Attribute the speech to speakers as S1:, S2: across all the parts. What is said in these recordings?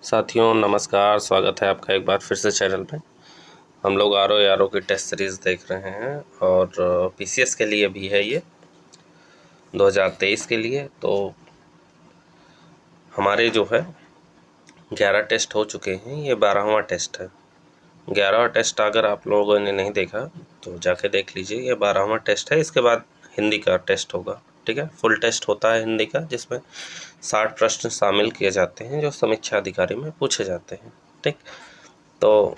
S1: साथियों नमस्कार, स्वागत है आपका एक बार फिर से चैनल पे। हम लोग आर ओ की टेस्ट सीरीज़ देख रहे हैं और पीसीएस के लिए भी है ये 2023 के लिए। तो हमारे जो है 11 टेस्ट हो चुके हैं, ये 12वां टेस्ट है। 11वां टेस्ट अगर आप लोगों ने नहीं देखा तो जाके देख लीजिए, ये 12वां टेस्ट है। इसके बाद हिंदी का टेस्ट होगा, ठीक है। फुल टेस्ट होता है हिंदी का, जिसमें 60 प्रश्न शामिल किए जाते हैं जो समीक्षा अधिकारी में पूछे जाते हैं, ठीक। तो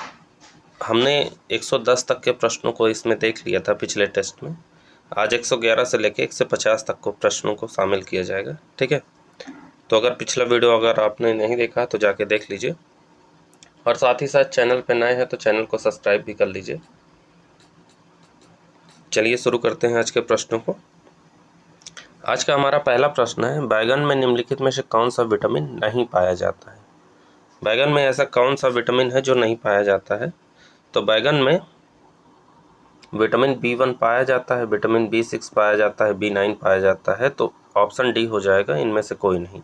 S1: हमने 110 तक के प्रश्नों को इसमें देख लिया था पिछले टेस्ट में। आज 111 से लेके 150 तक को प्रश्नों को शामिल किया जाएगा, ठीक है। तो अगर पिछला वीडियो अगर आपने नहीं देखा तो जाके देख लीजिए, और साथ ही साथ चैनल पे नए हैं तो चैनल को सब्सक्राइब भी कर लीजिए। चलिए शुरू करते हैं आज के प्रश्नों को। आज का हमारा पहला प्रश्न है, बैगन में निम्नलिखित में से कौन सा विटामिन नहीं पाया जाता है। बैगन में ऐसा कौन सा विटामिन है जो नहीं पाया जाता है। तो बैगन में विटामिन B1 पाया जाता है, विटामिन B6 पाया जाता है, B9 पाया जाता है। तो ऑप्शन डी हो जाएगा, इनमें से कोई नहीं।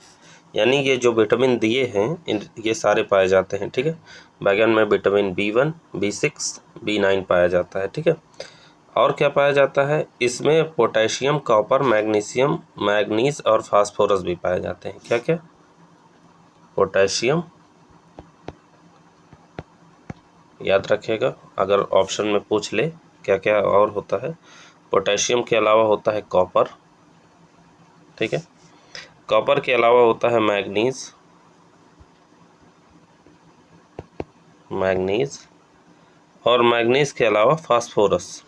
S1: यानी ये जो विटामिन दिए हैं ये सारे पाए जाते हैं, ठीक है। बैगन में विटामिन B1, B6, B9 पाया जाता है, ठीक है। और क्या पाया जाता है इसमें, पोटेशियम, कॉपर, मैग्नीशियम, मैग्नीज और फास्फोरस भी पाए जाते हैं। क्या क्या? पोटेशियम, याद रखिएगा अगर ऑप्शन में पूछ ले क्या क्या और होता है। पोटेशियम के अलावा होता है कॉपर, ठीक है। कॉपर के अलावा होता है मैग्नीज, और मैग्नीज के अलावा फास्फोरस,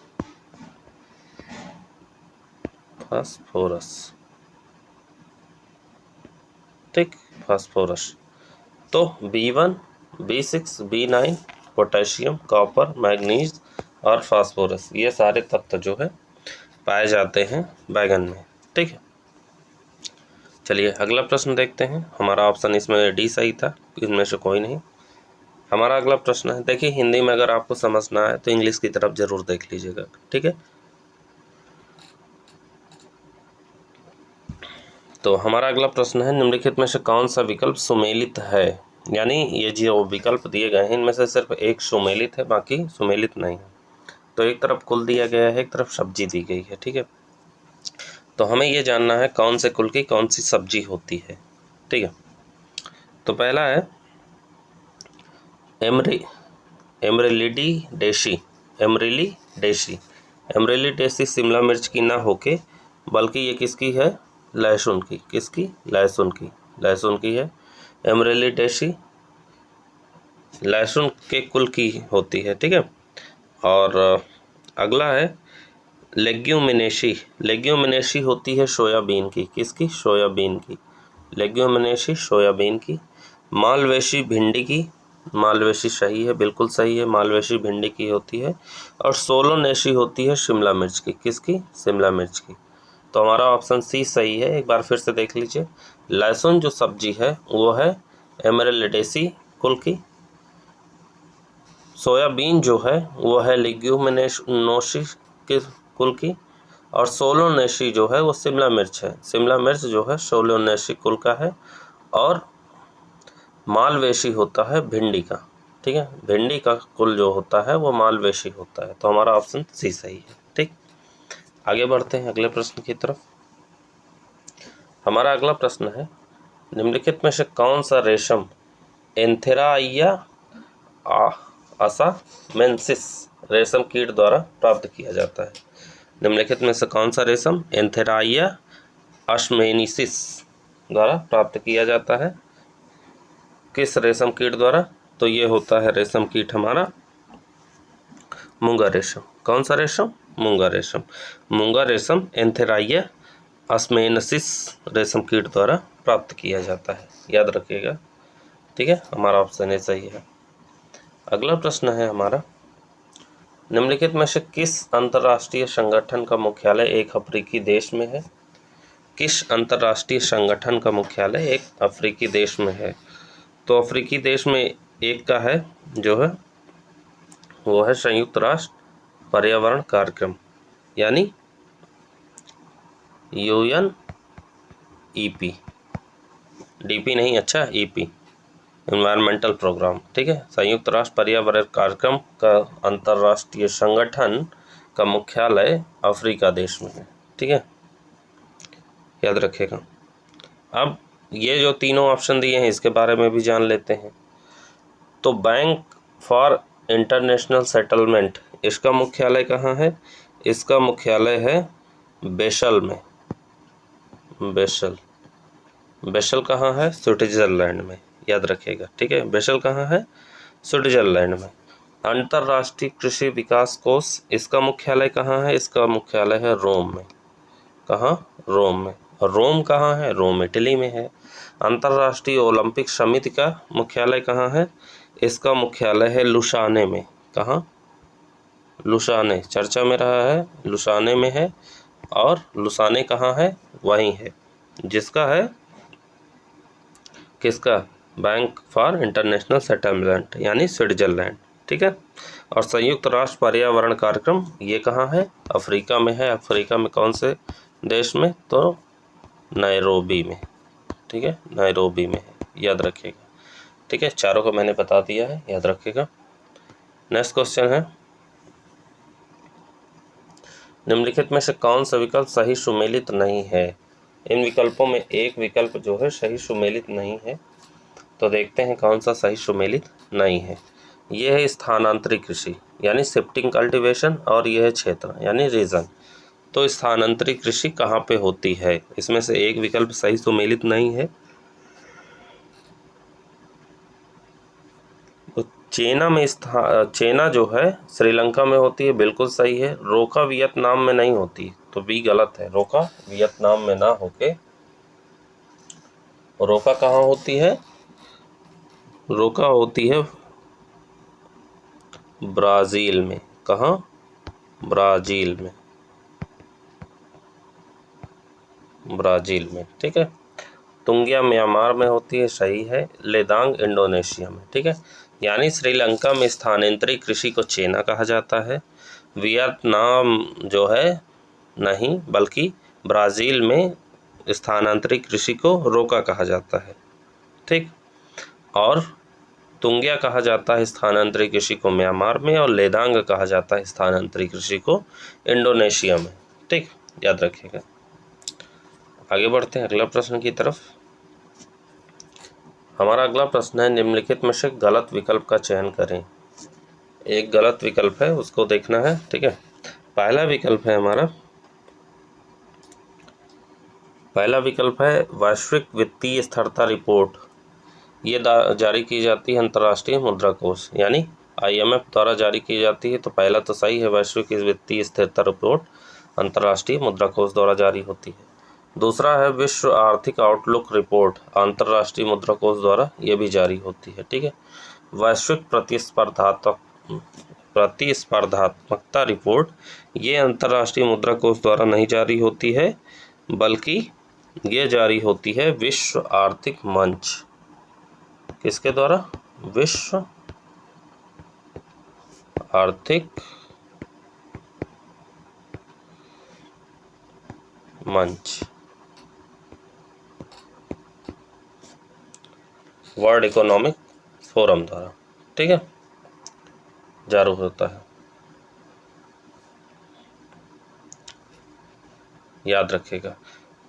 S1: ठीक, फास्फोरस। तो B1, B6, B9, potassium, copper, manganese और फास्फोरस, ये सारे तत्व जो है पाए जाते हैं बैगन में, ठीक है। चलिए अगला प्रश्न देखते हैं। हमारा ऑप्शन इसमें डी सही था, इनमें से कोई नहीं। हमारा अगला प्रश्न है, देखिए हिंदी में अगर आपको समझना है तो इंग्लिश की तरफ जरूर देख लीजिएगा, ठीक है। तो हमारा अगला प्रश्न है, निम्नलिखित में से कौन सा विकल्प सुमेलित है। यानी ये जो विकल्प दिए गए हैं इनमें से सिर्फ एक सुमेलित है, बाकी सुमेलित नहीं है। तो एक तरफ कुल दिया गया है, एक तरफ सब्जी दी गई है, ठीक है। तो हमें ये जानना है कौन से कुल की कौन सी सब्जी होती है, ठीक है। तो पहला है एमरिलिडेसी। एमरिलिडेसी शिमला मिर्च की ना होके बल्कि ये किसकी है, लहसुन की। किसकी? लहसुन की है। एमरिलिडेसी लहसुन के कुल की होती है, ठीक है। और अगला है लेग्यूमिनेसी होती है सोयाबीन की। किसकी? सोयाबीन की। लेग्यूमिनेसी सोयाबीन की। मालवेसी भिंडी की। मालवेसी सही है, बिल्कुल सही है, मालवेसी भिंडी की होती है। और सोलोनेसी होती है शिमला मिर्च की। किसकी? शिमला मिर्च की। तो हमारा ऑप्शन सी सही है। एक बार फिर से देख लीजिए, लहसुन जो सब्जी है वो है एमरिलिडेसी कुल की। सोयाबीन जो है वो है लेग्यूमिनोसी के कुल की। और सोलोनेसी जो है वो शिमला मिर्च है। शिमला मिर्च जो है सोलोनेसी कुल का है। और मालवेसी होता है भिंडी का, ठीक है। भिंडी का कुल जो होता है वो मालवेसी होता है। तो हमारा ऑप्शन सी सही है, ठीक। आगे बढ़ते हैं अगले प्रश्न की तरफ। हमारा अगला प्रश्न है, निम्नलिखित में से कौन सा रेशम एंथेराइया असामेंसिस रेशम कीट द्वारा प्राप्त किया जाता है। निम्नलिखित में से कौन सा रेशम एंथेराइया असामेंसिस द्वारा प्राप्त किया जाता है, किस रेशम कीट द्वारा? तो ये होता है रेशम कीट हमारा मूंगा रेशम। कौन सा रेशम? मूंगा रेशम। मूंगा रेशम एंथेराइया असामेंसिस रेशम कीट द्वारा प्राप्त किया जाता है, याद रखिएगा, ठीक है। हमारा ऑप्शन ए सही है। अगला प्रश्न है हमारा, निम्नलिखित में से किस अंतर्राष्ट्रीय संगठन का मुख्यालय एक अफ्रीकी देश में है। किस अंतर्राष्ट्रीय संगठन का मुख्यालय एक अफ्रीकी देश में है? तो अफ्रीकी देश में एक का है जो है वो है संयुक्त राष्ट्र पर्यावरण कार्यक्रम, यानी UNEP। DP नहीं, अच्छा EP, एनवायरमेंटल प्रोग्राम, ठीक है। संयुक्त राष्ट्र पर्यावरण कार्यक्रम का अंतर्राष्ट्रीय संगठन का मुख्यालय अफ्रीका देश में है, ठीक है, याद रखिएगा। अब ये जो तीनों ऑप्शन दिए हैं इसके बारे में भी जान लेते हैं। तो बैंक फॉर इंटरनेशनल सेटलमेंट, इसका मुख्यालय कहाँ है? इसका मुख्यालय है बेसल में। बेसल कहाँ है? स्विट्जरलैंड में, याद रखिएगा, ठीक है। बेसल कहाँ है? स्विट्जरलैंड में। अंतर्राष्ट्रीय कृषि विकास कोष, इसका मुख्यालय कहाँ है? इसका मुख्यालय है रोम में। कहाँ? रोम में। और रोम कहाँ है? रोम इटली में है। अंतर्राष्ट्रीय ओलंपिक समिति का मुख्यालय कहाँ है? इसका मुख्यालय है लुसाने में। कहाँ? लुसाने, चर्चा में रहा है, लुसाने में है। और लुसाने कहाँ है? वहीं है, जिसका है किसका? बैंक फॉर इंटरनेशनल सेटलमेंट, यानी स्विट्जरलैंड, ठीक है। और संयुक्त राष्ट्र पर्यावरण कार्यक्रम ये कहाँ है? अफ्रीका में है। अफ्रीका में कौन से देश में? तो नैरोबी में, ठीक है, नैरोबी में है, याद रखिएगा, ठीक है। चारों को मैंने बता दिया है, याद रखिएगा। नेक्स्ट क्वेश्चन है, निम्नलिखित में से कौन सा विकल्प सही सुमेलित नहीं है? इन विकल्पों में एक विकल्प जो है सही सुमेलित नहीं है, तो देखते हैं कौन सा सही सुमेलित नहीं है। यह है स्थानांतरित कृषि, यानी शिफ्टिंग कल्टीवेशन, और यह है क्षेत्र, यानी रीजन। तो स्थानांतरित कृषि कहाँ पे होती है? इसमें से एक विकल्प सही सुमेलित नहीं है। तो चेना जो है श्रीलंका में होती है, बिल्कुल सही है। रोका वियतनाम में नहीं होती, तो बी गलत है। रोका वियतनाम में ना होके रोका कहाँ होती है? रोका होती है ब्राज़ील में। कहाँ? ब्राज़ील में, ब्राज़ील में, ठीक है। तुंगिया म्यांमार में होती है, सही है। लेदांग इंडोनेशिया में, ठीक है। यानी श्रीलंका में स्थानांतरित कृषि को चेना कहा जाता है। वियतनाम जो है नहीं, बल्कि ब्राज़ील में स्थानांतरित कृषि को रोका कहा जाता है, ठीक। और तुंगिया कहा जाता है स्थानांतरित कृषि को म्यांमार में, और लेदांग कहा जाता है स्थानांतरित कृषि को इंडोनेशिया में, ठीक, याद रखिएगा। आगे बढ़ते हैं अगला प्रश्न की तरफ। हमारा अगला प्रश्न है, निम्नलिखित में से गलत विकल्प का चयन करें। एक गलत विकल्प है, उसको देखना है, ठीक है। पहला विकल्प है हमारा, पहला विकल्प है वैश्विक वित्तीय स्थिरता रिपोर्ट। ये जारी की जाती है अंतर्राष्ट्रीय मुद्रा कोष, यानी IMF द्वारा जारी की जाती है। तो पहला तो सही है, वैश्विक वित्तीय स्थिरता रिपोर्ट अंतर्राष्ट्रीय मुद्रा कोष द्वारा जारी होती है। दूसरा है विश्व आर्थिक आउटलुक रिपोर्ट, अंतर्राष्ट्रीय मुद्रा कोष द्वारा ये भी जारी होती है, ठीक है। वैश्विक प्रतिस्पर्धात्मकता रिपोर्ट ये अंतर्राष्ट्रीय मुद्रा कोष द्वारा नहीं जारी होती है, बल्कि ये जारी होती है विश्व आर्थिक मंच। किसके द्वारा? विश्व आर्थिक मंच, वर्ल्ड इकोनॉमिक फोरम द्वारा, ठीक है, जारी होता है, याद रखिएगा।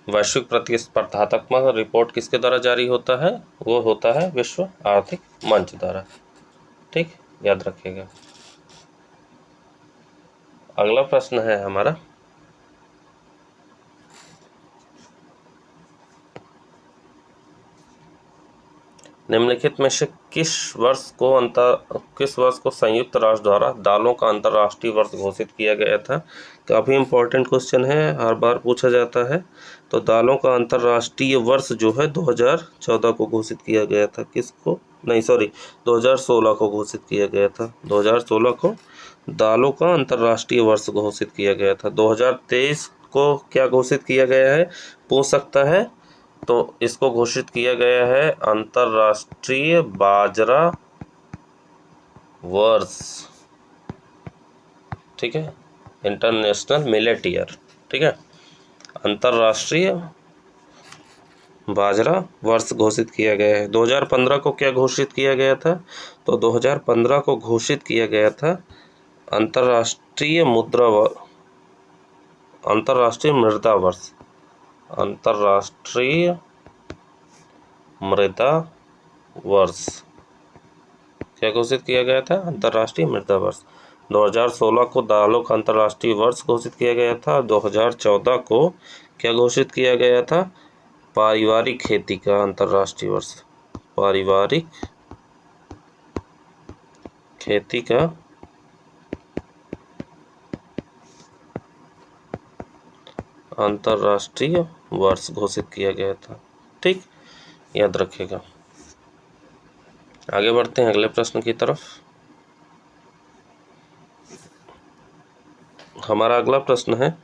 S1: वैश्विक प्रतिस्पर्धात्मक रिपोर्ट किसके द्वारा जारी होता है? वो होता है विश्व आर्थिक मंच द्वारा, ठीक, याद रखिएगा। अगला प्रश्न है हमारा, निम्नलिखित में से किस वर्ष को संयुक्त राष्ट्र द्वारा दालों का अंतर्राष्ट्रीय वर्ष घोषित किया गया था? काफ़ी इम्पोर्टेंट क्वेश्चन है, हर बार पूछा जाता है। तो दालों का अंतर्राष्ट्रीय वर्ष जो है 2014 को घोषित किया गया था। किसको? नहीं, सॉरी, 2016 को घोषित किया गया था। 2016 को दालों का अंतर्राष्ट्रीय वर्ष घोषित किया गया था। 2023 को क्या घोषित किया गया है, पूछ सकता है। तो इसको घोषित किया गया है अंतर्राष्ट्रीय बाजरा वर्ष, ठीक है, इंटरनेशनल मिलेट ईयर, ठीक है। अंतर्राष्ट्रीय बाजरा वर्ष घोषित किया गया है। 2015 को क्या घोषित किया गया था? तो 2015 को घोषित किया गया था अंतर्राष्ट्रीय मृदा वर्ष। अंतर्राष्ट्रीय मृदा वर्ष क्या घोषित किया गया था? अंतर्राष्ट्रीय मृदा वर्ष। 2016 को दालों का अंतर्राष्ट्रीय वर्ष घोषित किया गया था। 2014 को क्या घोषित किया गया था? पारिवारिक खेती का अंतर्राष्ट्रीय वर्ष। पारिवारिक खेती का अंतर्राष्ट्रीय वर्ष घोषित किया गया था। ठीक, याद रखिएगा। आगे बढ़ते हैं अगले प्रश्न की तरफ। हमारा अगला प्रश्न है,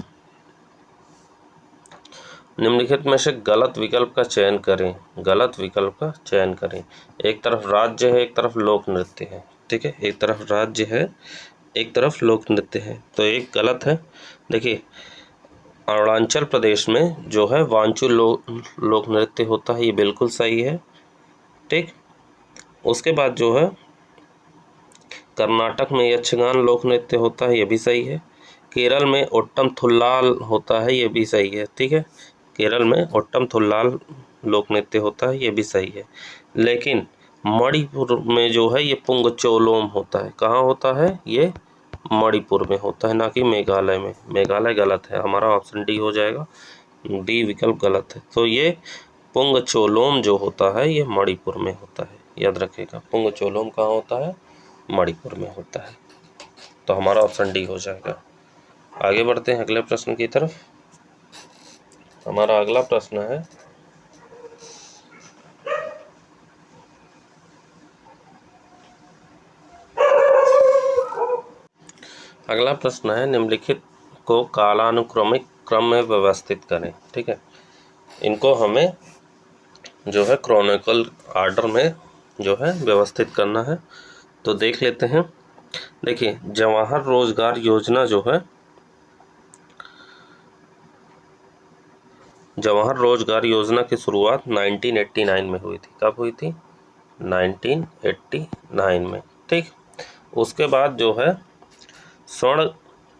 S1: निम्नलिखित में से गलत विकल्प का चयन करें। गलत विकल्प का चयन करें। एक तरफ राज्य है, एक तरफ लोक नृत्य है। ठीक है, एक तरफ राज्य है, एक तरफ लोक नृत्य है, तो एक गलत है। देखिए, अरुणाचल प्रदेश में जो है वांचो लोक नृत्य होता है, ये बिल्कुल सही है। ठीक, उसके बाद जो है कर्नाटक में यक्षगान लोक नृत्य होता है, ये भी सही है। केरल में ओट्टम थुल्लाल होता है, ये भी सही है। ठीक है, केरल में ओट्टम थुल्लाल लोक नृत्य होता है, ये भी सही है। लेकिन मणिपुर में जो है ये पुंगचोलोम होता है। कहाँ होता है? ये मणिपुर में होता है, ना कि मेघालय में। मेघालय गलत है, हमारा ऑप्शन डी हो जाएगा। डी विकल्प गलत है। तो ये पुंगचोलोम जो होता है ये मणिपुर में होता है, याद रखिएगा। पुंगचोलोम कहाँ होता है? मणिपुर में होता है। तो हमारा ऑप्शन डी हो जाएगा। आगे बढ़ते हैं अगले प्रश्न की तरफ। हमारा अगला प्रश्न है, अगला प्रश्न है निम्नलिखित को कालानुक्रमिक क्रम में व्यवस्थित करें। ठीक है, इनको हमें जो है क्रोनिकल आर्डर में जो है व्यवस्थित करना है। तो देख लेते हैं। देखिए, जवाहर रोजगार योजना जो है, जवाहर रोजगार योजना की शुरुआत 1989 में हुई थी। कब हुई थी? 1989 में। ठीक, उसके बाद जो है स्वर्ण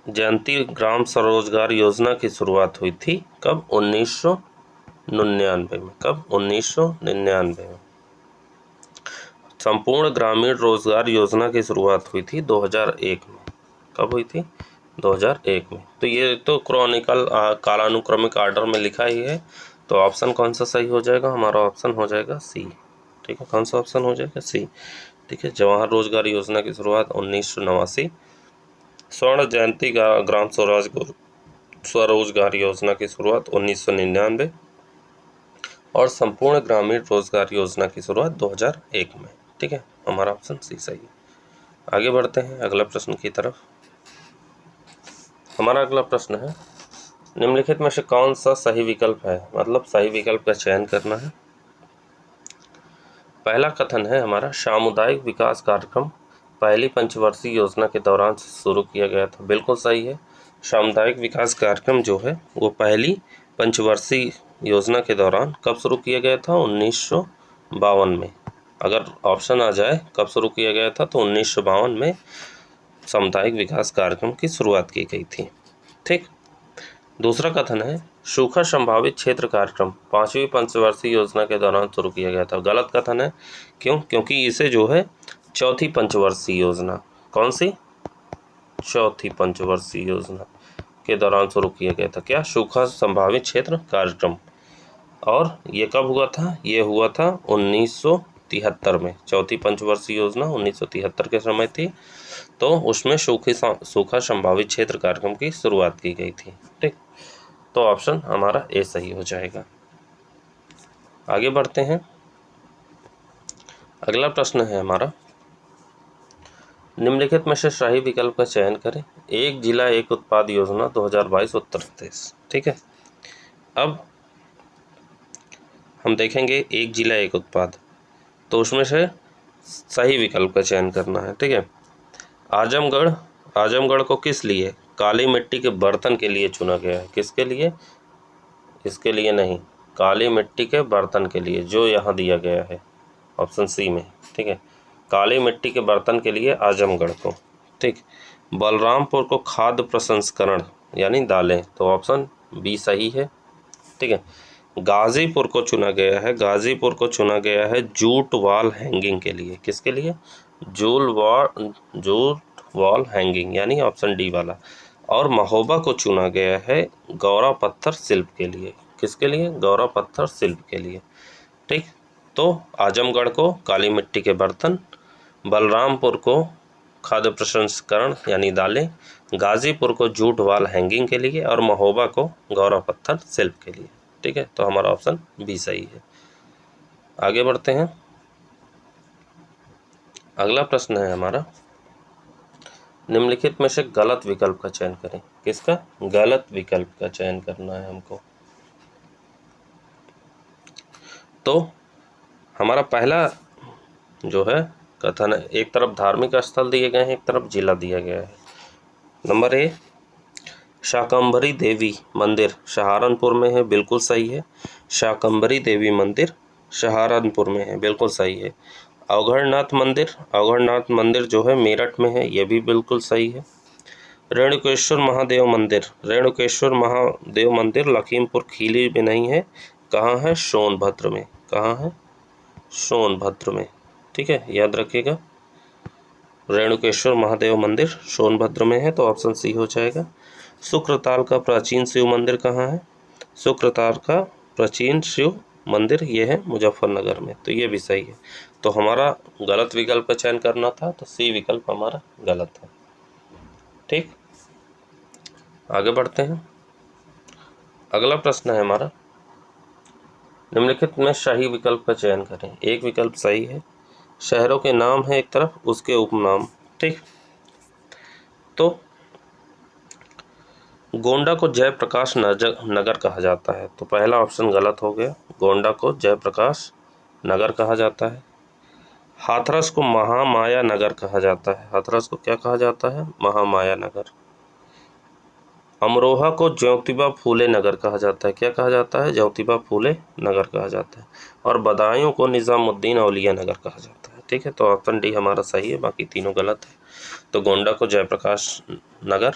S1: जयंती ग्राम स्वरोजगार योजना की शुरुआत हुई थी। कब? 1999 में। कब? 1999 में। संपूर्ण ग्रामीण रोजगार योजना की शुरुआत हुई थी 2001 में। कब हुई थी? 2001 में। तो ये तो क्रॉनिकल कालानुक्रमिक आर्डर में लिखा ही है। तो ऑप्शन कौन सा सही हो जाएगा? हमारा ऑप्शन हो जाएगा सी। ठीक है, कौन सा ऑप्शन हो जाएगा? सी। ठीक है, जवाहर रोजगार योजना की शुरुआत 1989, स्वर्ण जयंती ग्राम स्वरोजगार योजना की शुरुआत 1999 और संपूर्ण ग्रामीण रोजगार योजना की शुरुआत 2001 में। ठीक है, हमारा ऑप्शन सी सही है। आगे बढ़ते हैं अगला प्रश्न की तरफ। हमारा अगला प्रश्न है, निम्नलिखित में से कौन सा सही विकल्प है? मतलब सही विकल्प का चयन करना है। पहला कथन है हमारा, सामुदायिक विकास कार्यक्रम पहली पंचवर्षीय योजना के दौरान शुरू किया गया था। बिल्कुल सही है। सामुदायिक विकास कार्यक्रम जो है वो पहली पंचवर्षीय योजना के दौरान कब शुरू किया गया था? 1952 में। अगर ऑप्शन आ जाए कब शुरू किया गया था, तो 1952 में सामुदायिक विकास कार्यक्रम की शुरुआत की गई थी। ठीक, दूसरा कथन है, सूखा संभावित क्षेत्र कार्यक्रम पांचवी पंचवर्षीय योजना के दौरान शुरू किया गया था। गलत कथन है। क्यों? क्योंकि इसे जो है चौथी पंचवर्षीय योजना, कौन सी? चौथी पंचवर्षीय योजना के दौरान शुरू किया गया था। क्या? सूखा संभावित क्षेत्र कार्यक्रम। और ये कब हुआ था? ये हुआ था 1973 में। चौथी पंचवर्षीय योजना 1973 के समय थी, तो उसमें सूखा संभावित क्षेत्र कार्यक्रम की शुरुआत की गई थी। ठीक, तो ऑप्शन हमारा ए सही हो जाएगा। आगे बढ़ते हैं। अगला प्रश्न है हमारा, निम्नलिखित में से सही विकल्प का चयन करें। एक जिला एक उत्पाद योजना 2022 उत्तर प्रदेश। ठीक है, अब हम देखेंगे एक जिला एक उत्पाद, तो उसमें से सही विकल्प का चयन करना है। ठीक है, आजमगढ़ को किस लिए? काली मिट्टी के बर्तन के लिए चुना गया है। किसके लिए? इसके लिए नहीं, काली मिट्टी के बर्तन के लिए, जो यहाँ दिया गया है ऑप्शन सी में, ठीक है, काली मिट्टी के बर्तन के लिए आजमगढ़ को, ठीक। बलरामपुर को खाद्य प्रसंस्करण यानी दालें, तो ऑप्शन बी सही है, ठीक है। गाजीपुर को चुना गया है, गाजीपुर को चुना गया है जूट वॉल हैंगिंग के लिए, किसके लिए, जूट वॉल हैंगिंग यानी ऑप्शन डी वाला। और महोबा को चुना गया है गौरा पत्थर शिल्प के लिए, किसके लिए, गौरा पत्थर शिल्प के लिए, ठीक। तो आजमगढ़ को काली मिट्टी के बर्तन, बलरामपुर को खाद्य प्रसंस्करण यानी दालें, गाजीपुर को जूट वॉल हैंगिंग के लिए और महोबा को गौरा पत्थर शिल्प के लिए, ठीक है। तो हमारा ऑप्शन बी सही है। आगे बढ़ते हैं। अगला प्रश्न है हमारा, निम्नलिखित में से गलत विकल्प का चयन करें। किसका, गलत विकल्प का चयन करना है हमको। तो हमारा पहला जो है कथन है, एक तरफ धार्मिक स्थल दिए गए हैं, एक तरफ जिला दिया गया है। नंबर ए, शाकंभरी देवी मंदिर सहारनपुर में है, बिल्कुल सही है। शाकंभरी देवी मंदिर सहारनपुर में है, बिल्कुल सही है। अवघड़नाथ मंदिर जो है मेरठ में है, ये भी बिल्कुल सही है। रेणुकेश्वर महादेव मंदिर लखीमपुर खीरी में नहीं है, कहाँ है, सोनभद्र में, कहाँ है, सोनभद्र में, ठीक है, याद रखिएगा। रेणुकेश्वर महादेव मंदिर सोनभद्र में है, तो ऑप्शन सी हो जाएगा। शुक्रताल का प्राचीन शिव मंदिर कहाँ है, शुक्रताल का प्राचीन शिव मंदिर ये है मुजफ्फरनगर में, तो ये भी सही है। तो हमारा गलत विकल्प का चयन करना था, तो सी विकल्प हमारा गलत है, ठीक। आगे बढ़ते हैं। अगला प्रश्न है हमारा, निम्नलिखित में सही विकल्प का चयन करें। एक विकल्प सही है, शहरों के नाम है एक तरफ, उसके उपनाम, ठीक। तो गोंडा को जयप्रकाश नगर कहा जाता है, तो पहला ऑप्शन गलत हो गया, गोंडा को जयप्रकाश नगर कहा जाता है। हाथरस को महामाया नगर कहा जाता है, हाथरस को क्या कहा जाता है, महामाया नगर। अमरोहा को ज्योतिबा फूले नगर कहा जाता है, क्या कहा जाता है, ज्योतिबा फूले नगर कहा जाता है। और बदायूं को निज़ामुद्दीन औलिया नगर कहा जाता है, ठीक है। तो ऑप्शन डी हमारा सही है, बाकी तीनों गलत है। तो गोंडा को जयप्रकाश नगर,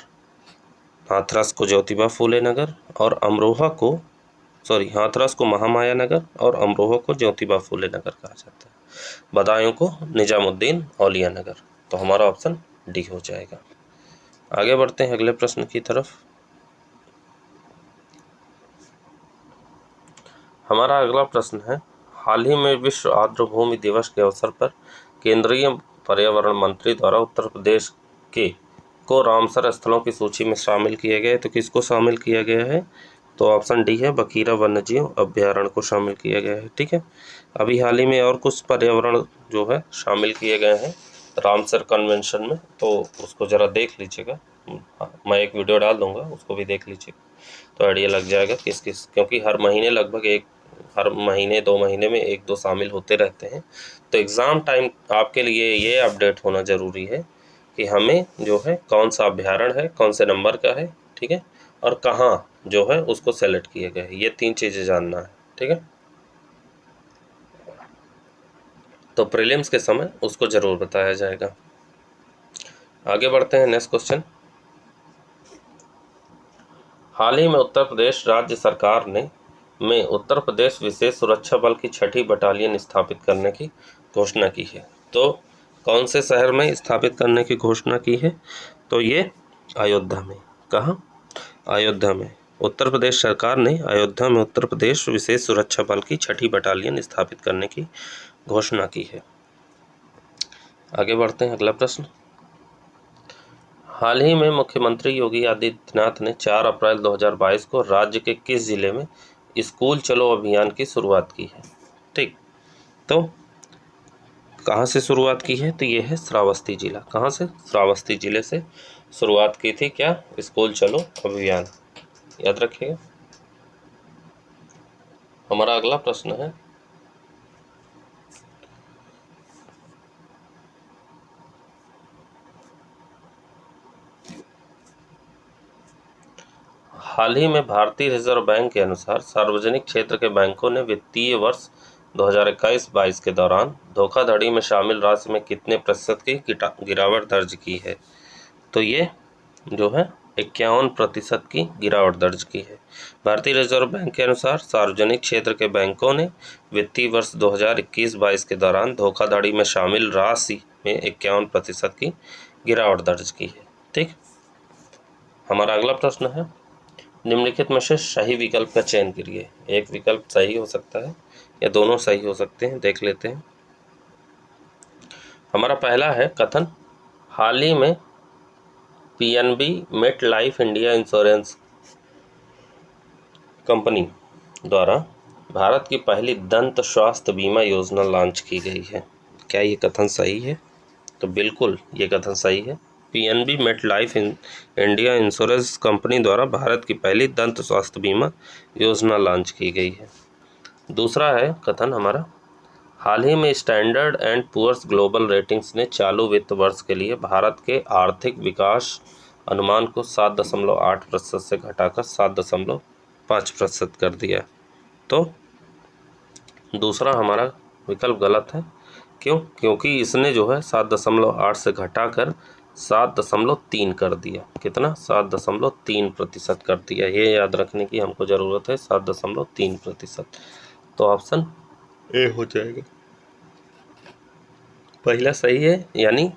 S1: हाथरस को ज्योतिबा फूले नगर और हाथरस को महामाया नगर और अमरोहा को ज्योतिबा फूले नगर कहा जाता है। बदायूं को निजामुद्दीन औलिया नगर, तो हमारा ऑप्शन डी हो जाएगा। आगे बढ़ते हैं अगले प्रश्न की तरफ। हमारा अगला प्रश्न है, हाल ही में विश्व आर्द्रभूमि दिवस के अवसर पर केंद्रीय पर्यावरण मंत्री द्वारा उत्तर प्रदेश को रामसर स्थलों की सूची में शामिल किया गया है, तो किसको शामिल किया गया है, तो ऑप्शन डी है, बकीरा वन्यजीव अभ्यारण्य को शामिल किया गया है, ठीक है। अभी हाल ही में और कुछ पर्यावरण जो है शामिल किए गए हैं रामसर कन्वेंशन में, तो उसको ज़रा देख लीजिएगा, मैं एक वीडियो डाल दूंगा, उसको भी देख लीजिएगा, तो आइडिया लग जाएगा किस किस, क्योंकि हर महीने 2 महीने में 1-2 शामिल होते रहते हैं। तो एग्ज़ाम टाइम आपके लिए ये अपडेट होना ज़रूरी है कि हमें जो है कौन सा अभ्यारण्य है, कौन से नंबर का है, ठीक है, और कहाँ जो है उसको सेलेक्ट किया गया है, ये 3 चीज़ें जानना है, ठीक है। तो प्रीलिम्स के समय उसको ज़रूर बताया जाएगा। आगे बढ़ते हैं नेक्स्ट क्वेश्चन। हाल ही में उत्तर प्रदेश राज्य सरकार ने उत्तर प्रदेश विशेष सुरक्षा बल की 6ठी बटालियन स्थापित करने की घोषणा की है, तो कौन से शहर में स्थापित करने की घोषणा की है, तो ये अयोध्या में, कहाँ, अयोध्या में। उत्तर प्रदेश सरकार ने अयोध्या में उत्तर प्रदेश विशेष सुरक्षा बल की 6ठी बटालियन स्थापित करने की घोषणा की है। आगे बढ़ते हैं अगला प्रश्न। हाल ही में मुख्यमंत्री योगी आदित्यनाथ ने 4 अप्रैल 2022 को राज्य के किस जिले में स्कूल चलो अभियान की शुरुआत की है, ठीक। तो कहाँ से शुरुआत की है, तो ये है श्रावस्ती जिला, कहाँ से, श्रावस्ती जिले से शुरुआत की थी क्या, स्कूल चलो अभियान, याद रखिएगा। हमारा अगला प्रश्न है, हाल ही में भारतीय रिजर्व बैंक के अनुसार सार्वजनिक क्षेत्र के बैंकों ने वित्तीय वर्ष 2021-22 के दौरान धोखाधड़ी में शामिल राशि में कितने प्रतिशत की गिरावट दर्ज की है? तो ये जो है 51% की गिरावट दर्ज की है। भारतीय रिजर्व बैंक के अनुसार सार्वजनिक क्षेत्र के बैंकों ने वित्तीय वर्ष 2021-22 के दौरान धोखाधड़ी में शामिल राशि में 51% की गिरावट दर्ज की है। ठीक, हमारा अगला प्रश्न है, निम्नलिखित में से सही विकल्प का चयन करिए। एक विकल्प सही हो सकता है या दोनों सही हो सकते हैं, देख लेते हैं। हमारा पहला है कथन, हाल ही में PNB Met Life India insurance company द्वारा भारत की पहली दंत स्वास्थ्य बीमा योजना लॉन्च की गई है। क्या ये कथन सही है? तो बिल्कुल ये कथन सही है। PNB Met Life India insurance company द्वारा भारत की पहली दंत स्वास्थ्य बीमा योजना लॉन्च की गई है। दूसरा है कथन हमारा, हाल ही में Standard and Poor's Global Ratings ने चालू वित्त वर्ष के लिए भारत के आर्थिक विकास अनुमान को 7.8% से घटाकर 7.5% कर दिया। तो दूसरा हमारा विकल्प गलत है। क्यों? क्योंकि इसने जो है 7.8 से घटाकर 7.3 कर दिया। कितना? 7.3% कर दिया। ये याद रखने की हमको ज़रूरत है, 7.3%। तो ऑप्शन ए हो जाएगा। पहला सही है, यानी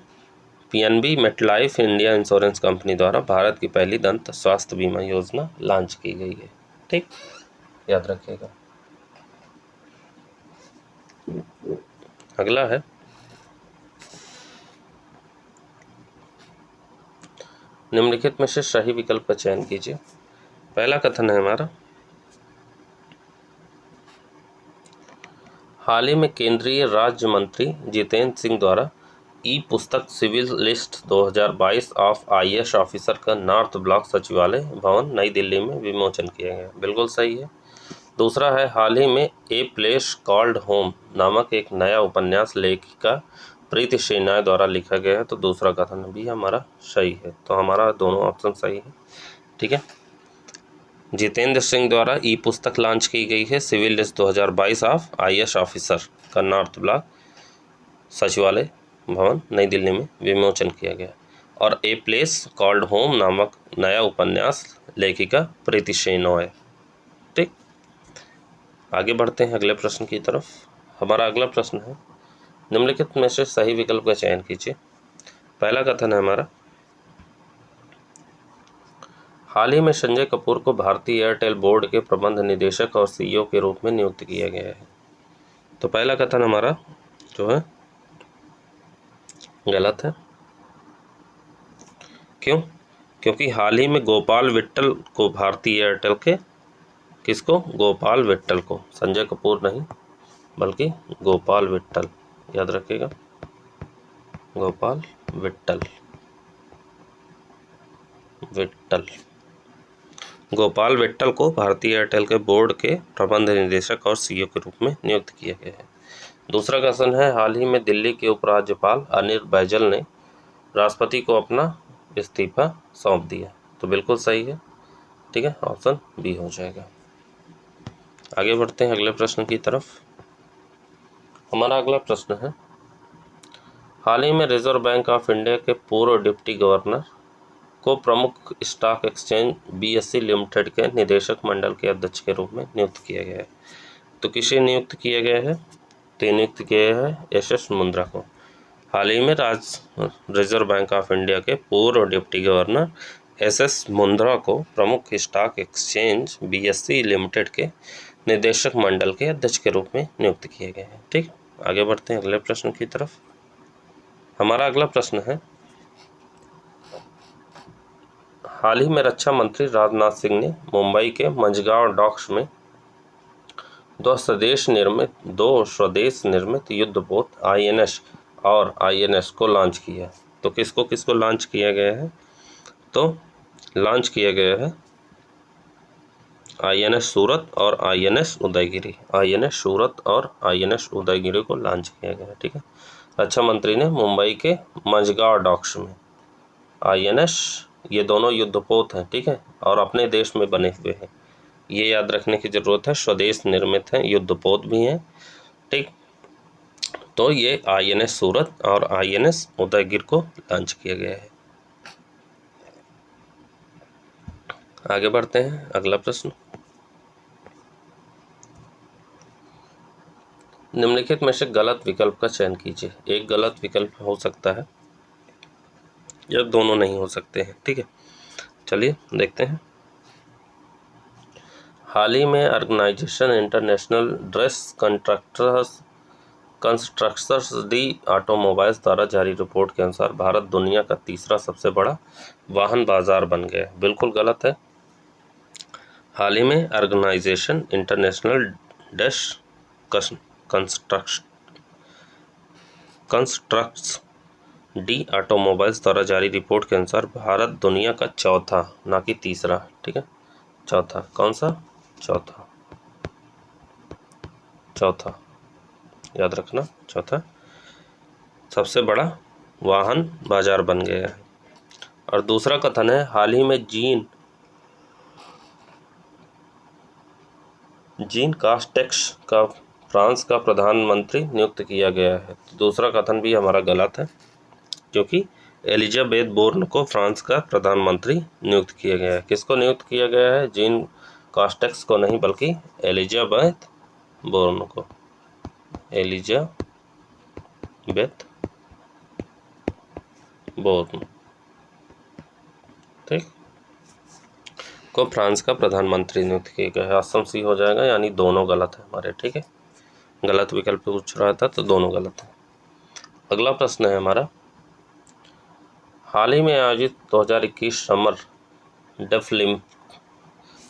S1: PNB MetLife India insurance company द्वारा भारत की पहली दंत स्वास्थ्य बीमा योजना लॉन्च की गई है। ठीक, याद रखिएगा। अगला है, निम्नलिखित में से सही विकल्प का चयन कीजिए। पहला कथन है हमारा, हाल ही में केंद्रीय राज्य मंत्री जितेंद्र सिंह द्वारा ई पुस्तक civil list 2022 of IAS officer का नॉर्थ ब्लॉक सचिवालय भवन नई दिल्ली में विमोचन किया गया। बिल्कुल सही है। दूसरा है, हाल ही में ए प्लेस कॉल्ड होम नामक एक नया उपन्यास लेखिका प्रीति शेनाय द्वारा लिखा गया है। तो दूसरा कथन भी हमारा सही है। तो हमारा दोनों ऑप्शन सही है। ठीक है, जितेंद्र सिंह द्वारा ई पुस्तक लॉन्च की गई है, civil list 2022 of IAS officer का नॉर्थ ब्लॉक सचिवालय भवन नई दिल्ली में विमोचन किया गया। और ए प्लेस कॉल्ड होम नामक नया उपन्यास लेखिका प्रीति शेनॉय। ठीक, आगे बढ़ते हैं अगले प्रश्न की तरफ। हमारा अगला प्रश्न है, निम्नलिखित में से सही विकल्प का चयन कीजिए। पहला कथन है हमारा, हाल ही में संजय कपूर को भारतीय एयरटेल बोर्ड के प्रबंध निदेशक और सीईओ के रूप में नियुक्त किया गया है। तो पहला कथन हमारा जो है गलत है। क्यों? क्योंकि हाल ही में गोपाल विट्टल को भारतीय एयरटेल के, किसको? गोपाल विट्टल को, संजय कपूर नहीं बल्कि गोपाल विट्टल, याद रखिएगा, गोपाल विट्टल। गोपाल विट्टल को भारतीय एयरटेल के बोर्ड के प्रबंध निदेशक और सीईओ के रूप में नियुक्त किया गया है। दूसरा क्वेश्चन है, हाल ही में दिल्ली के उपराज्यपाल अनिल बैजल ने राष्ट्रपति को अपना इस्तीफा सौंप दिया। तो बिल्कुल सही है। ठीक है, ऑप्शन बी हो जाएगा। आगे बढ़ते हैं अगले प्रश्न की तरफ। हमारा अगला प्रश्न है, हाल ही में रिजर्व बैंक ऑफ इंडिया के पूर्व डिप्टी गवर्नर को प्रमुख स्टॉक एक्सचेंज बीएसई लिमिटेड के निदेशक मंडल के अध्यक्ष के रूप में नियुक्त किया गया है। तो किसे नियुक्त किया गया है? तो नियुक्त किया है एसएस मुंद्रा को। हाल ही में रिजर्व बैंक ऑफ इंडिया के पूर्व डिप्टी गवर्नर एसएस मुंद्रा को प्रमुख स्टॉक एक्सचेंज बीएसई लिमिटेड के निदेशक मंडल के अध्यक्ष के रूप में नियुक्त किए गए हैं। ठीक, आगे बढ़ते हैं अगले प्रश्न की तरफ। हमारा अगला प्रश्न है, हाल ही में रक्षा मंत्री राजनाथ सिंह ने मुंबई के मंझगांव डॉक्स में दो स्वदेश निर्मित युद्धपोत आईएनएस और आईएनएस को लॉन्च किया। तो किसको लॉन्च किया गया है? तो लॉन्च किया गया है आईएनएस सूरत और आईएनएस उदयगिरी। आईएनएस सूरत और आईएनएस उदयगिरी को लॉन्च किया गया है। ठीक है, रक्षा मंत्री ने मुंबई के मंझगांव डॉक्स में आईएनएस ये दोनों युद्धपोत हैं, ठीक है, और अपने देश में बने हुए हैं, ये याद रखने की ज़रूरत है। स्वदेश निर्मित हैं, युद्धपोत भी हैं, ठीक। तो ये INS सूरत और INS उदयगिर को लॉन्च किया गया है। आगे बढ़ते हैं, अगला प्रश्न। निम्नलिखित में से गलत विकल्प का चयन कीजिए। एक गलत विकल्प हो सकता है या दोनों नहीं हो सकते हैं, ठीक है। चलिए देखते हैं। हाल ही में ऑर्गेनाइजेशन इंटरनेशनल ड्रेस कंस्ट्रक्टर्स दी ऑटोमोबाइल्स द्वारा जारी रिपोर्ट के अनुसार भारत दुनिया का तीसरा सबसे बड़ा वाहन बाजार बन गया है। बिल्कुल गलत है। हाल ही में ऑर्गेनाइजेशन इंटरनेशनल ड्रेस कंस्ट्रक्ट्स डी ऑटोमोबाइल्स द्वारा जारी रिपोर्ट के अनुसार भारत दुनिया का चौथा, ना कि तीसरा, ठीक है, चौथा। कौन सा? चौथा, चौथा याद रखना, चौथा सबसे बड़ा वाहन बाजार बन गया है। और दूसरा कथन है, हाल ही में जीन कास्टेक्स का फ्रांस का प्रधानमंत्री नियुक्त किया गया है। तो दूसरा कथन भी हमारा गलत है, क्योंकि एलिजाबेथ बोर्न को फ्रांस का प्रधानमंत्री नियुक्त किया गया है। किसको नियुक्त किया गया है? जीन कास्टेक्स को नहीं, बल्कि एलिजाबेथ बोर्न को, एलिजाबेथ बोर्न, ठीक, को फ्रांस का प्रधानमंत्री नियुक्त किया गया है। ऑप्शन सी हो जाएगा, यानी दोनों गलत है हमारे, ठीक है। गलत विकल्प पूछ रहा था तो दोनों गलत है। अगला प्रश्न है हमारा, हाल ही में आयोजित 2021 समर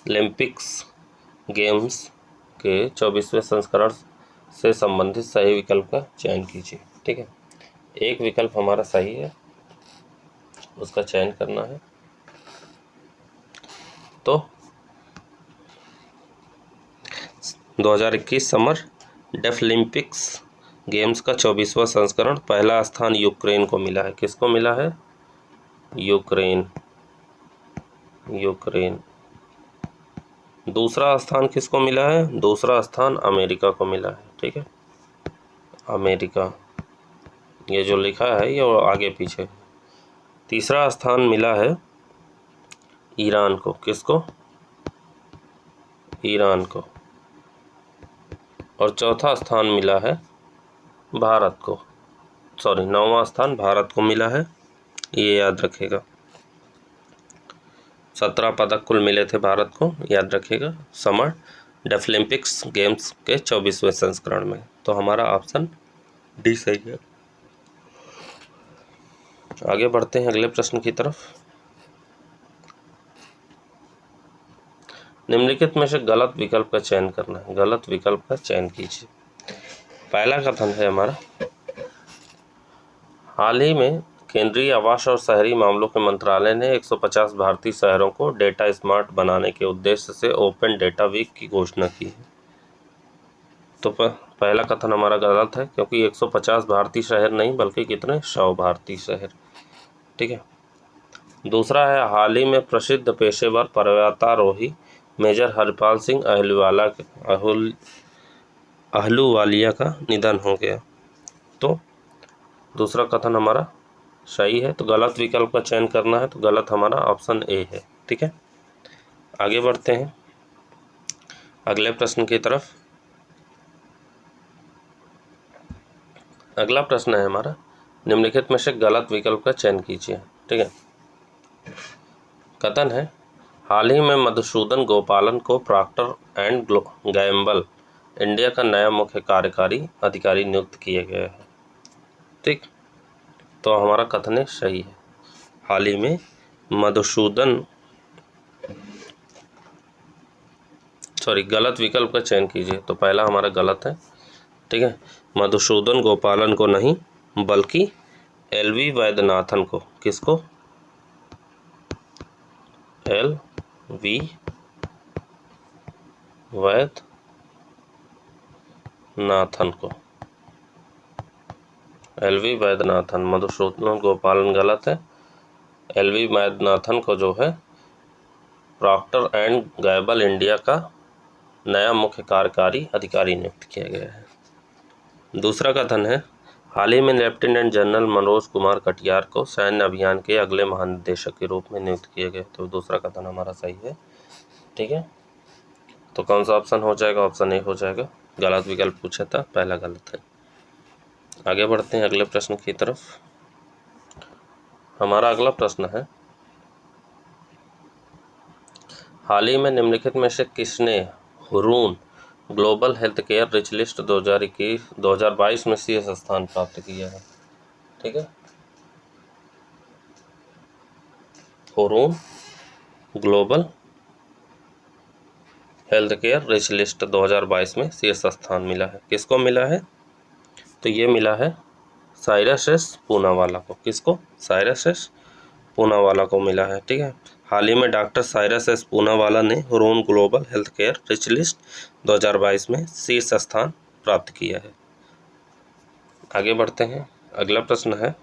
S1: डेफलिम्पिक्स गेम्स के 24वें संस्करण से संबंधित सही विकल्प का चयन कीजिए, ठीक है। एक विकल्प हमारा सही है, उसका चयन करना है। तो 2021 समर डेफलिम्पिक्स गेम्स का 24वां संस्करण, पहला स्थान यूक्रेन को मिला है। किसको मिला है? यूक्रेन। दूसरा स्थान किसको मिला है? दूसरा स्थान अमेरिका को मिला है, ठीक है, अमेरिका। ये जो लिखा है ये आगे पीछे। तीसरा स्थान मिला है ईरान को। किसको? ईरान को। और चौथा स्थान मिला है भारत को, सॉरी 9वां स्थान भारत को मिला है, ये याद रखेगा। 17 पदक कुल मिले थे भारत को, याद रखिएगा, समर डेफलिम्पिक्स गेम्स के 24वें संस्करण में। तो हमारा ऑप्शन डी सही है। आगे बढ़ते हैं अगले प्रश्न की तरफ। निम्नलिखित में से गलत विकल्प का चयन करना है। गलत विकल्प का चयन कीजिए। पहला कथन है हमारा, हाल ही में केंद्रीय आवास और शहरी मामलों के मंत्रालय ने 150 भारतीय शहरों को डेटा स्मार्ट बनाने के उद्देश्य से ओपन डेटा वीक की घोषणा की है। तो पहला कथन हमारा गलत है, क्योंकि 150 भारतीय शहर नहीं, बल्कि कितने 100 भारतीय शहर, ठीक है। दूसरा है, हाल ही में प्रसिद्ध पेशेवर पर्वतारोही मेजर हरपाल सिंह अहलूवालिया का निधन हो गया। तो दूसरा कथन हमारा सही है। तो गलत विकल्प का चयन करना है, तो गलत हमारा ऑप्शन ए है, ठीक है। आगे बढ़ते हैं अगले प्रश्न की तरफ। अगला प्रश्न है हमारा, निम्नलिखित में से गलत विकल्प का चयन कीजिए, ठीक है। कथन है, हाल ही में मधुसूदन गोपालन को प्रॉक्टर एंड गैम्बल इंडिया का नया मुख्य कार्यकारी अधिकारी नियुक्त किया गया है, ठीक। तो हमारा कथन सही है। हाल ही में गलत विकल्प का चयन कीजिए। तो पहला हमारा गलत है, ठीक है। मधुसूदन गोपालन को नहीं, बल्कि LV वैद्यनाथन को। किसको? LV वैद्यनाथन को। LV वैद्यनाथन, मधुसूदन गोपालन गलत है। एलवी वैद्यनाथन को जो है प्रॉक्टर एंड गैबल इंडिया का नया मुख्य कार्यकारी अधिकारी नियुक्त किया गया है। दूसरा कथन है, हाल ही में लेफ्टिनेंट जनरल मनोज कुमार कटियार को सैन्य अभियान के अगले महानिदेशक के रूप में नियुक्त किए गए। तो दूसरा कथन हमारा सही है। ठीक है, तो कौन सा ऑप्शन हो जाएगा? ऑप्शन ए हो जाएगा। गलत विकल्प पूछा था, पहला गलत है। आगे बढ़ते हैं अगले प्रश्न की तरफ। हमारा अगला प्रश्न है, हाल ही में निम्नलिखित में से किसने Hurun global health care rich list 2022 में शीर्ष स्थान प्राप्त किया है? ठीक है, Hurun global health care rich list 2022 में शीर्ष स्थान मिला है। किसको मिला है? तो ये मिला है साइरस एस पूनावाला को। किसको? साइरस एस पूनावाला को मिला है। ठीक है, हाल ही में डॉक्टर साइरस एस पूनावाला ने Hurun global health care rich list 2022 में शीर्ष स्थान प्राप्त किया है। आगे बढ़ते हैं, अगला प्रश्न है,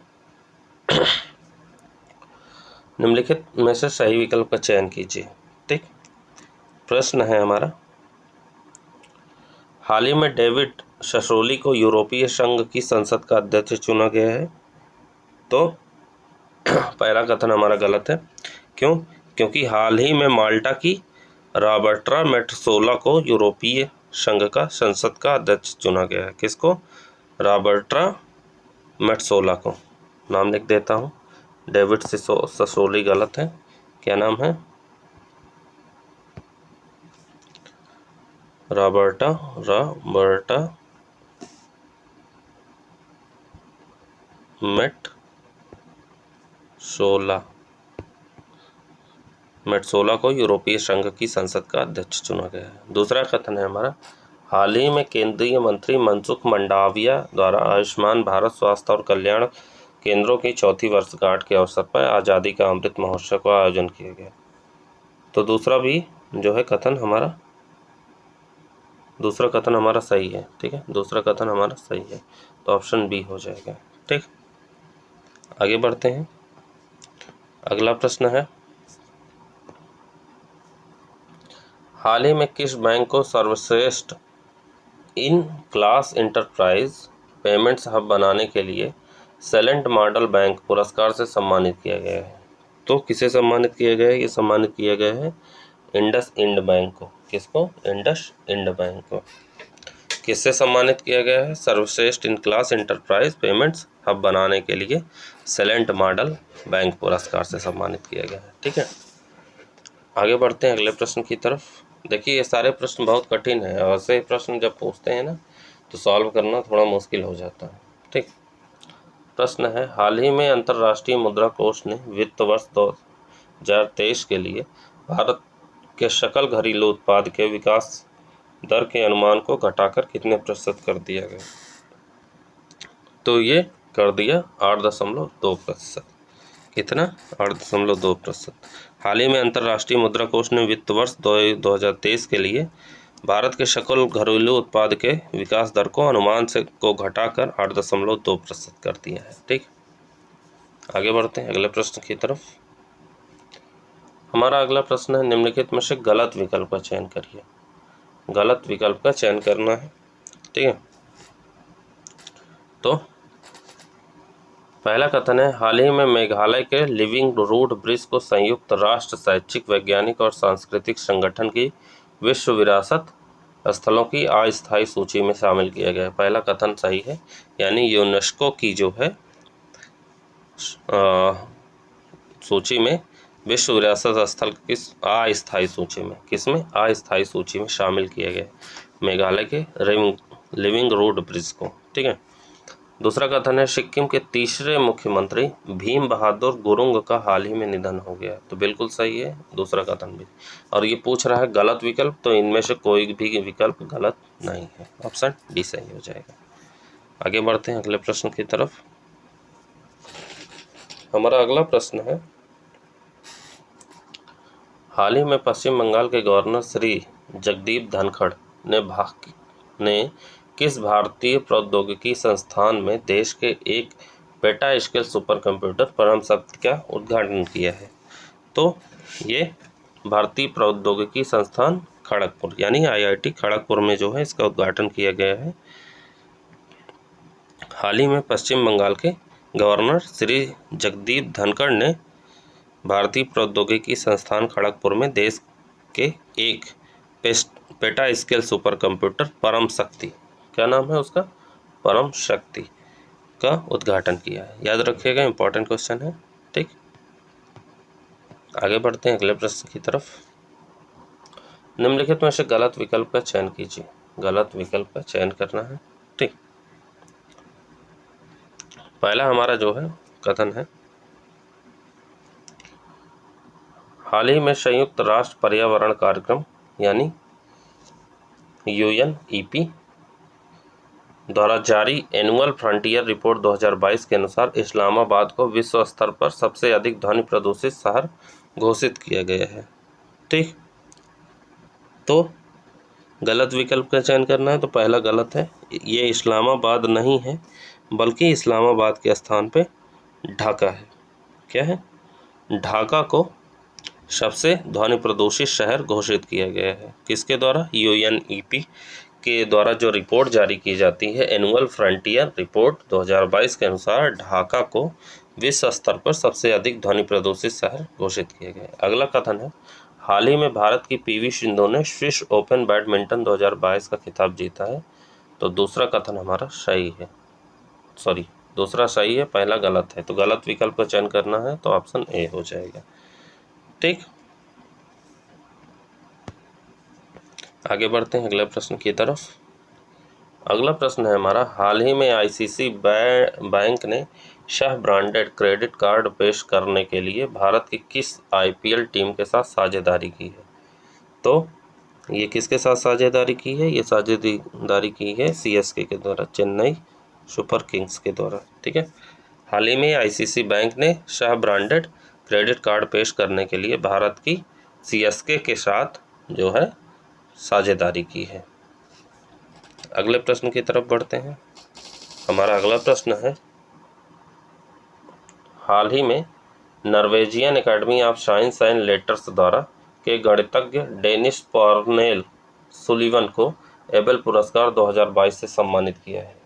S1: निम्नलिखित में से सही विकल्प का चयन कीजिए। ठीक, प्रश्न है हमारा, हाल ही में डेविड ससोली को यूरोपीय संघ की संसद का अध्यक्ष चुना गया है। तो पहला कथन हमारा गलत है। क्यों? क्योंकि हाल ही में माल्टा की रॉबर्टा मेट्सोला को यूरोपीय संघ का संसद का अध्यक्ष चुना गया है। किसको? रॉबर्टा मेट्सोला को। नाम लिख देता हूँ, डेविड ससोली गलत है। क्या नाम है? रॉबर्टा मेट्सोला को यूरोपीय संघ की संसद का अध्यक्ष चुना गया है। दूसरा कथन है हमारा, हाल ही में केंद्रीय मंत्री मनसुख मंडाविया द्वारा आयुष्मान भारत स्वास्थ्य और कल्याण केंद्रों की 4वीं वर्षगांठ के अवसर पर आज़ादी का अमृत महोत्सव का आयोजन किया गया। तो दूसरा कथन हमारा सही है। ठीक है, दूसरा कथन हमारा सही है, तो ऑप्शन बी हो जाएगा। ठीक, आगे बढ़ते हैं, अगला प्रश्न है, हाल ही में किस बैंक को सर्वश्रेष्ठ in class enterprise payments hub बनाने के लिए सेलेंट मॉडल बैंक पुरस्कार से सम्मानित किया गया है? तो किसे सम्मानित किया गया है? ये सम्मानित किया गया है इंडस इंड बैंक को। किसको? इंडस इंड बैंक को। किससे सम्मानित किया गया है? सर्वश्रेष्ठ in class enterprise payments hub बनाने के लिए सेलेंट मॉडल बैंक पुरस्कार से सम्मानित किया गया है। ठीक है, आगे बढ़ते हैं अगले प्रश्न की तरफ। देखिए, ये सारे प्रश्न बहुत कठिन है और ऐसे प्रश्न जब पूछते हैं ना तो सॉल्व करना थोड़ा मुश्किल हो जाता है। ठीक, प्रश्न है, हाल ही में अंतर्राष्ट्रीय मुद्रा कोष ने वित्त वर्ष 2023 के लिए भारत के सकल घरेलू उत्पाद के विकास दर के अनुमान को घटाकर कितने प्रतिशत कर दिया गया? तो ये कर दिया 8.2%। कितना? 8.2%। हाल ही में अंतर्राष्ट्रीय मुद्रा कोष ने वित्त वर्ष 2023 के लिए भारत के सकल घरेलू उत्पाद के विकास दर को अनुमान से को घटाकर 8.2% कर दिया है। ठीक, आगे बढ़ते हैं अगले प्रश्न की तरफ। हमारा अगला प्रश्न है, निम्नलिखित में से गलत विकल्प का चयन करिए। गलत विकल्प का चयन करना है। ठीक है, तो पहला कथन है, हाल ही में मेघालय के लिविंग रूट ब्रिज को संयुक्त राष्ट्र शैक्षिक, वैज्ञानिक और सांस्कृतिक संगठन की विश्व विरासत स्थलों की अस्थायी सूची में शामिल किया गया है। पहला कथन सही है, यानी यूनेस्को की जो है सूची में विश्व विरासत स्थल की अस्थायी सूची में, किसमें? अस्थायी सूची में शामिल किया गया मेघालय के लिविंग रूट ब्रिज को। ठीक है, दूसरा कथन है, सिक्किम के तीसरे मुख्यमंत्री भीम बहादुर गुरुंग का हाल ही में निधन हो गया। तो बिल्कुल सही है दूसरा कथन भी। और ये पूछ रहा है गलत विकल्प, तो इनमें से कोई भी विकल्प गलत नहीं है, ऑप्शन डी सही हो जाएगा। आगे बढ़ते हैं अगले प्रश्न की तरफ। हमारा अगला प्रश्न है, हाल ही में पश्चिम बंगाल के गवर्नर श्री जगदीप धनखड़ ने किस भारतीय प्रौद्योगिकी संस्थान में देश के एक पेटा स्केल सुपर कंप्यूटर परम शक्ति का उद्घाटन किया है? तो ये भारतीय प्रौद्योगिकी संस्थान खड़गपुर यानी IIT खड़गपुर में जो है इसका उद्घाटन किया गया है। हाल ही में पश्चिम बंगाल के गवर्नर श्री जगदीप धनखड़ ने भारतीय प्रौद्योगिकी संस्थान खड़गपुर में देश के एक पेटा स्केल सुपर कंप्यूटर परम शक्ति, क्या नाम है उसका, परम शक्ति का उद्घाटन किया है। याद रखिएगा, इंपॉर्टेंट क्वेश्चन है। ठीक, आगे बढ़ते हैं अगले प्रश्न की तरफ। निम्नलिखित में से गलत विकल्प का चयन कीजिए। गलत विकल्प का चयन करना है। ठीक, पहला हमारा जो है कथन है, हाल ही में संयुक्त राष्ट्र पर्यावरण कार्यक्रम यानी UNEP द्वारा जारी एनुअल फ्रंटियर रिपोर्ट 2022 के अनुसार इस्लामाबाद को विश्व स्तर पर सबसे अधिक ध्वनि प्रदूषित शहर घोषित किया गया है। ठीक, तो गलत विकल्प का चयन करना है। तो पहला गलत है, ये इस्लामाबाद नहीं है बल्कि इस्लामाबाद के स्थान पे ढाका है। क्या है? ढाका को सबसे ध्वनि प्रदूषित शहर घोषित किया गया है। किसके द्वारा? UNEP के द्वारा जो रिपोर्ट जारी की जाती है एनुअल फ्रंटियर रिपोर्ट 2022 के अनुसार ढाका को विश्व स्तर पर सबसे अधिक ध्वनि प्रदूषित शहर घोषित किया गया है। अगला कथन है, हाल ही में भारत की PV सिंधु ने स्विस ओपन बैडमिंटन 2022 का खिताब जीता है। तो दूसरा कथन हमारा सही है, दूसरा सही है, पहला गलत है। तो गलत विकल्प का चयन करना है, तो ऑप्शन ए हो जाएगा। ठीक, आगे बढ़ते हैं अगले प्रश्न की तरफ। अगला प्रश्न है हमारा, हाल ही में ICC बैंक ने शाह ब्रांडेड क्रेडिट कार्ड पेश करने के लिए भारत की किस IPL टीम के साथ साझेदारी की है? तो ये किसके साथ साझेदारी की है? ये साझेदारी की है CSK के द्वारा, चेन्नई सुपर किंग्स के द्वारा। ठीक है, हाल ही में ICC बैंक ने शाह ब्रांडेड क्रेडिट कार्ड पेश करने के लिए भारत की CSK के साथ जो है साझेदारी की है। अगले प्रश्न की तरफ बढ़ते हैं। हमारा अगला प्रश्न है, हाल ही में Norwegian academy of science and letters द्वारा के गणितज्ञ डेनिस पार्नेल सुलिवन को एबेल पुरस्कार 2022 से सम्मानित किया है।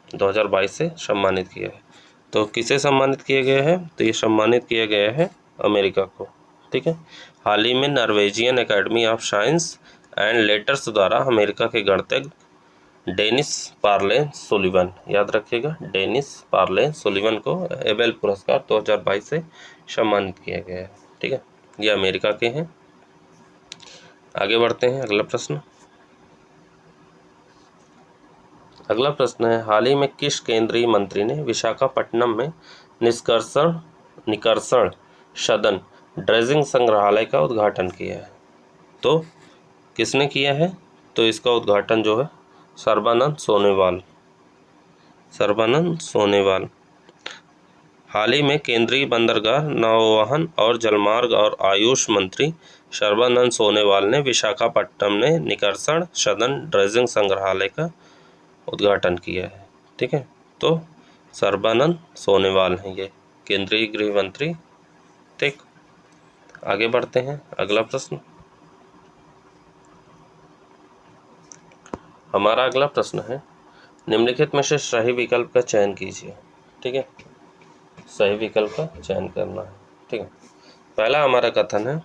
S1: 2022 से सम्मानित किया है। तो किसे सम्मानित किया गया है? तो ये सम्मानित किया गया है अमेरिका को। ठीक है, हाल ही में Norwegian academy of science and letters द्वारा अमेरिका के गणितज्ञ डेनिस पार्लेन सुलिवन, याद रखिएगा, डेनिस पार्लेन सुलिवन को एबेल पुरस्कार 2022 से सम्मानित किया गया है। ठीक है, ये अमेरिका के हैं। आगे बढ़ते हैं अगला प्रश्न। अगला प्रश्न है, हाल ही में किस केंद्रीय मंत्री ने विशाखापट्टनम में निकर्षण सदन ड्रेजिंग संग्रहालय का उद्घाटन किया है? तो किसने किया है? तो इसका उद्घाटन जो है सर्बानंद सोनोवाल। हाल ही में केंद्रीय बंदरगाह, नौवहन और जलमार्ग और आयुष मंत्री सर्बानंद सोनोवाल ने विशाखापट्टनम में निकर्षण सदन ड्रेजिंग संग्रहालय का उद्घाटन किया है। ठीक है, तो सर्बानंद सोनोवाल हैं ये केंद्रीय गृह मंत्री। ठीक, आगे बढ़ते हैं अगला प्रश्न। हमारा अगला प्रश्न है, निम्नलिखित में से सही विकल्प का चयन कीजिए। ठीक है, सही विकल्प का चयन करना है। ठीक है, पहला हमारा कथन है,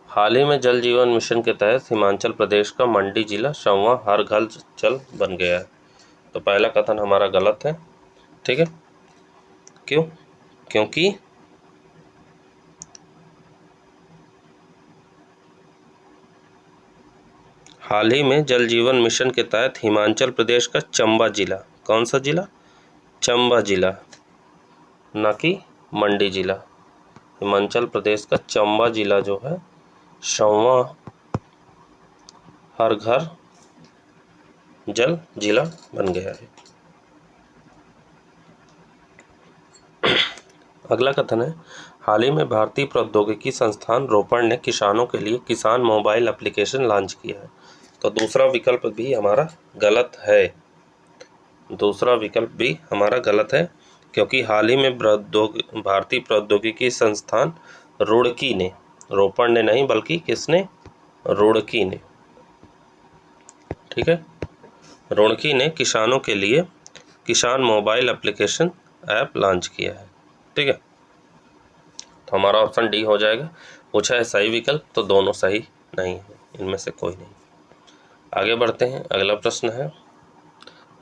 S1: हाल ही में जल जीवन मिशन के तहत हिमाचल प्रदेश का मंडी जिला 100वां हर घर जल बन गया है। तो पहला कथन हमारा गलत है। ठीक है, क्यों? क्योंकि हाल ही में जल जीवन मिशन के तहत हिमाचल प्रदेश का चंबा जिला, कौन सा जिला? चंबा जिला, ना कि मंडी जिला। हिमाचल प्रदेश का चंबा जिला जो है 100वां हर घर जल जिला बन गया है। अगला कथन है, हाल ही में भारतीय प्रौद्योगिकी संस्थान रोपड़ ने किसानों के लिए किसान मोबाइल एप्लीकेशन लॉन्च किया है। तो दूसरा विकल्प भी हमारा गलत है, दूसरा विकल्प भी हमारा गलत है, क्योंकि हाल ही में भारतीय प्रौद्योगिकी संस्थान रुड़की ने, रोपड़ ने नहीं बल्कि किसने, रुड़की ने, ठीक है, रुड़की ने किसानों के लिए किसान मोबाइल एप्लीकेशन ऐप लॉन्च किया है, ठीक है। तो हमारा ऑप्शन डी हो जाएगा। पूछा है सही विकल्प, तो दोनों सही नहीं है, इनमें से कोई नहीं। आगे बढ़ते हैं, अगला प्रश्न है,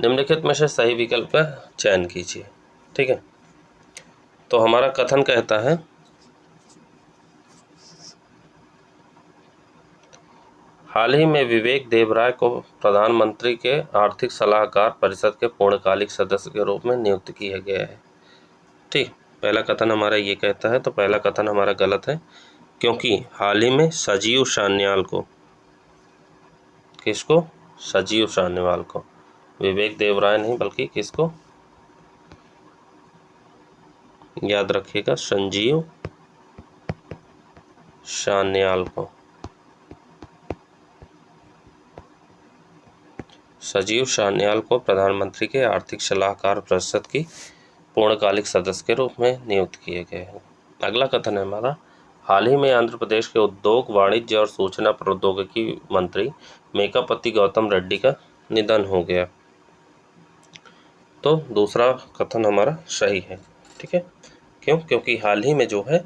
S1: निम्नलिखित में से सही विकल्प का चयन कीजिए, ठीक है। तो हमारा कथन कहता है, हाल ही में विवेक देवराय को प्रधानमंत्री के आर्थिक सलाहकार परिषद के पूर्णकालिक सदस्य के रूप में नियुक्त किया गया है, ठीक। पहला कथन हमारा ये कहता है, तो पहला कथन हमारा गलत है, क्योंकि हाल ही में संजीव सान्याल को, किसको, संजीव सान्याल को, विवेक देवराय नहीं बल्कि किसको, याद रखिएगा, संजीव सान्याल को, संजीव सान्याल को प्रधानमंत्री के आर्थिक सलाहकार परिषद की पूर्णकालिक सदस्य के रूप में नियुक्त किए गए हैं। अगला कथन है हमारा, हाल ही में आंध्र प्रदेश के उद्योग, वाणिज्य और सूचना प्रौद्योगिकी मंत्री मेकापति गौतम रेड्डी का निधन हो गया। तो दूसरा कथन हमारा सही है, ठीक है। क्यों? क्योंकि हाल ही में जो है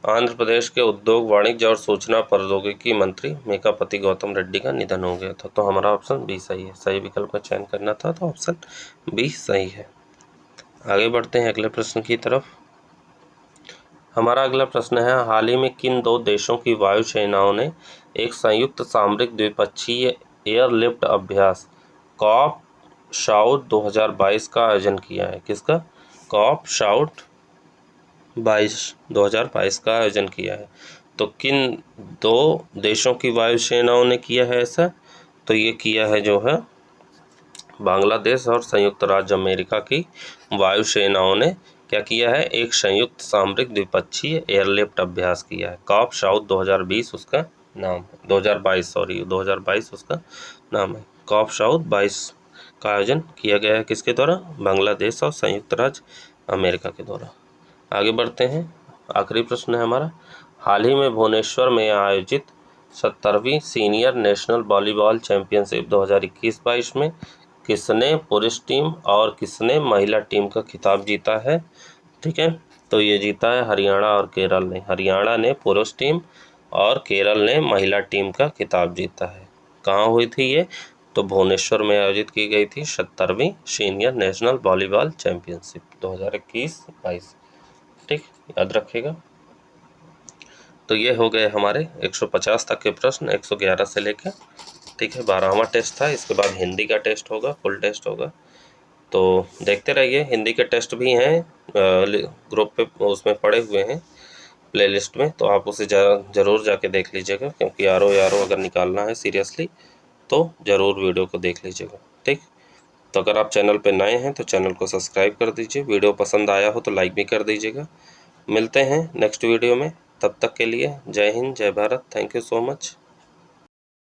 S1: आंध्र प्रदेश के उद्योग, वाणिज्य और सूचना प्रौद्योगिकी मंत्री मेकापति गौतम रेड्डी का निधन हो गया था। तो हमारा ऑप्शन बी सही है, सही विकल्प का चयन करना था, तो ऑप्शन बी सही है। आगे बढ़ते हैं अगले प्रश्न की तरफ। हमारा अगला प्रश्न है, हाल ही में किन दो देशों की वायु सेनाओं ने एक संयुक्त सामरिक द्विपक्षीय एयरलिफ्ट अभ्यास कॉप साउथ 2022 का आयोजन किया है? किसका? कॉप साउथ 2022 का आयोजन किया है। तो किन दो देशों की वायु सेनाओं ने किया है ऐसा? तो ये किया है जो है बांग्लादेश और संयुक्त राज्य अमेरिका की वायु सेनाओं ने क्या किया है, एक संयुक्त सामरिक द्विपक्षीय एयरलिफ्ट अभ्यास किया है। कॉप साउथ 2020 उसका नाम है, 2022 उसका नाम है। कॉप साउथ 22 का आयोजन किया गया है किसके द्वारा? बांग्लादेश और संयुक्त राज्य अमेरिका के द्वारा। आगे बढ़ते हैं, आखिरी प्रश्न है हमारा, हाल ही में भुवनेश्वर में आयोजित 70वीं सीनियर नेशनल वॉलीबॉल चैंपियनशिप 2021-22 में किसने पुरुष टीम और किसने महिला टीम का खिताब जीता है? ठीक है, तो ये जीता है हरियाणा और केरल ने। हरियाणा ने पुरुष टीम और केरल ने महिला टीम का खिताब जीता है। कहाँ हुई थी ये? तो भुवनेश्वर में आयोजित की गई थी 70वीं सीनियर नेशनल वॉलीबॉल चैंपियनशिप 2021-22, ठीक, याद रखिएगा। तो ये हो गए हमारे 150 तक के प्रश्न, 111 से लेकर, ठीक है, 12वां टेस्ट था। इसके बाद हिंदी का टेस्ट होगा, फुल टेस्ट होगा, तो देखते रहिए। हिंदी के टेस्ट भी हैं ग्रुप पे, उसमें पड़े हुए हैं प्लेलिस्ट में, तो आप उसे ज़रूर जाके देख लीजिएगा, क्योंकि आर ओ अगर निकालना है सीरियसली तो ज़रूर वीडियो को देख लीजिएगा, ठीक। तो अगर आप चैनल पे नए हैं तो चैनल को सब्सक्राइब कर दीजिए, वीडियो पसंद आया हो तो लाइक भी कर दीजिएगा। मिलते हैं नेक्स्ट वीडियो में, तब तक के लिए जय हिंद, जय Bharat, thank you so much.